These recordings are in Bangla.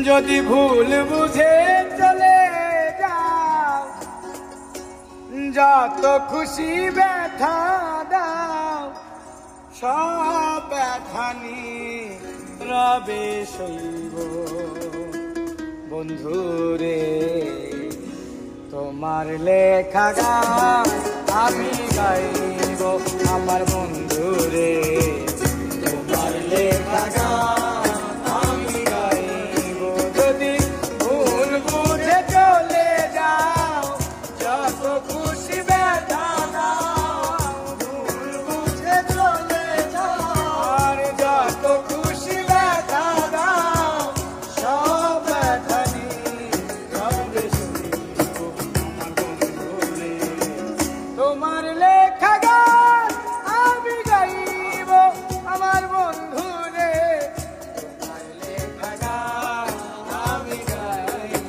যদি ভুল বুঝে চলে যাও, যত খুশি ব্যথা দাও, সব ব্যথা নিয়ে রবে সইব। বন্ধুরে তোমার লেখা গান আমি গাইব, আমার বন্ধুরে তোমার লেখা গান আমি গাইব। যদি ভুল বুঝে চলে যাও, যত খুশি ব্যথা দাও, ভুল বুঝে চলে যাও, আর যত খুশি ব্যথা দাও, সব ব্যথা নিয়ে রবে সইব। আমার বন্ধুরে তোমার লেখা গান আমি গাইব, আমার বন্ধুরে তোমার লেখা গান আমি গাইব।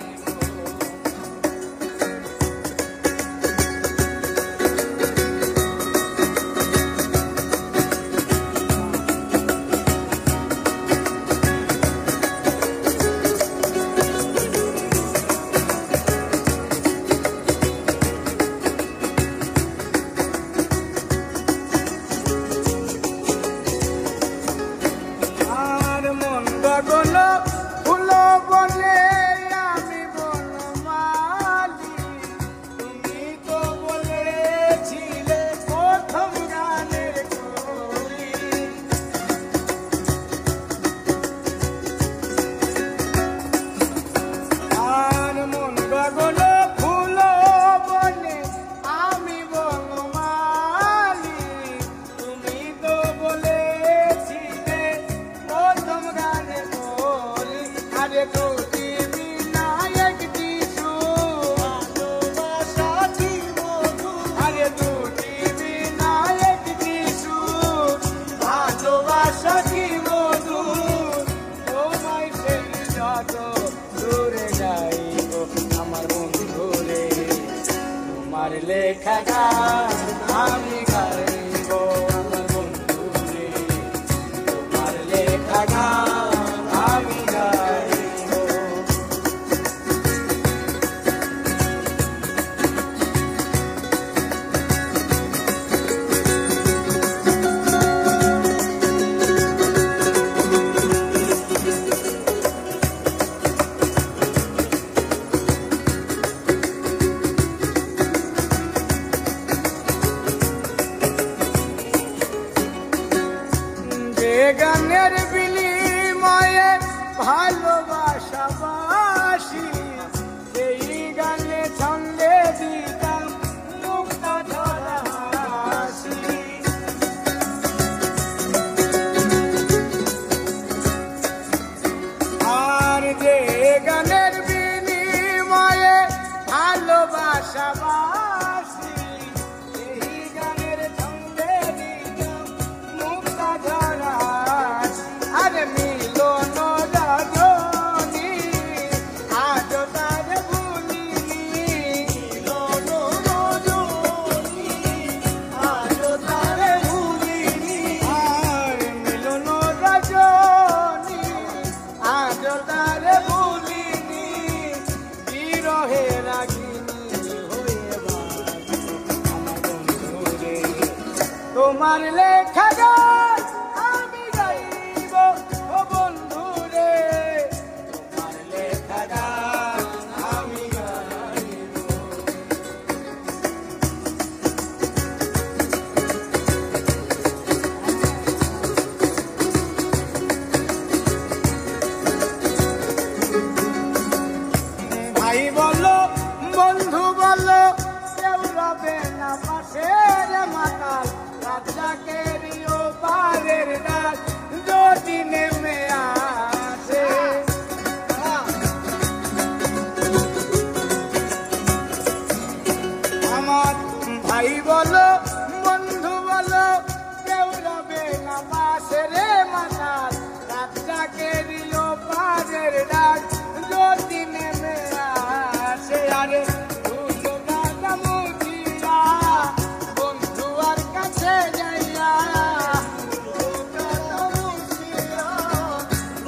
আর মন গগন ফুল বলে আমি বনমালী, তুমি তো বলেছিলে প্রথম গানের কলি। আর মন গগন ফুল বলে আমি বনমালী, তুমি তো বলেছিলে প্রথম গানে বলি। আরে দুটি বিনায়ক দিশু ভালোবাসা কি মধু, আরে দুটি বিনায়ক দিশু ভালোবাসা কি মধু, তোমায় সেই যত দূরে যাইব। আমার বন্ধুরে তোমার লেখা গান আমি গাইব, আমার বন্ধুরে তোমার লেখা গান আমি গাইব। যে গানের বিনিময়ে ভালোবাসা বাসি, সেই গানে ছন্দে দিতাম মুক্তা ঝরা হাসি। আর যে গানের বিনিময়ে ভালোবাসা বাসি, সেই গানের ছন্দে দিতাম মুক্তা ঝরা হাসি। আরে মিলন রজনী আজ তার ভুলিনি, মিলন রজনী আজ তার ভুলিনি, আর মিলন রজনী আজ তার ভুলিনি, বিরহে রাগিনী হয়ে বাঁচি। আমার বন্ধুরে তোমার লেখা গান আমি গাইব, ও বন্ধুরে তোমার লেখা গান আমি গাইব। ভাই বলো বন্ধু বলো, কেউ রবে না পাশের মাতাল, রাজাকের পারের ডাক যদি নেমে আসে। আমার ভাই বলো বন্ধু বলো, কেউ রবে না পাশের মাতাল, রাজাকের পারের ডাক যদি নেমে আসে। আরে বন্ধু আর কাছে যাইয়া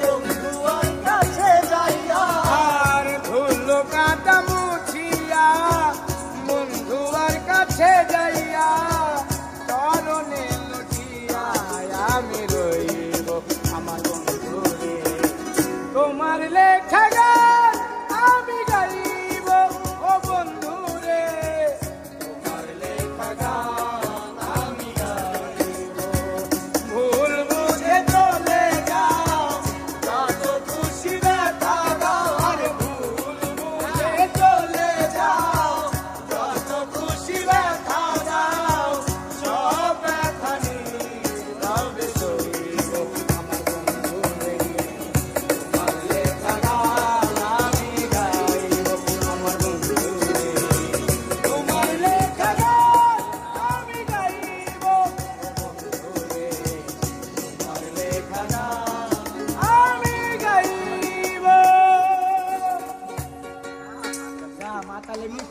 বন্ধু আর কাছে যাইয়া তোমার লেখা গান আমি গাইব ও বন্ধু রে, তোমার লেখা গান আমি গাইব। ভুল বুঝে চলে যাও, যত খুশি ব্যথা দাও, আরে ভুল বুঝে চলে যাও, যত খুশি ব্যথা দাও, সব ব্যথা নীরবে সইব আমার বন্ধু রে, তোমার লেখা গান আমি গাইব আমার বন্ধু রে, তোমার লেখা গান আমি গাইব ও বন্ধু রে, তোমার লেখা গান আমি গাইব। মাতালে মুখ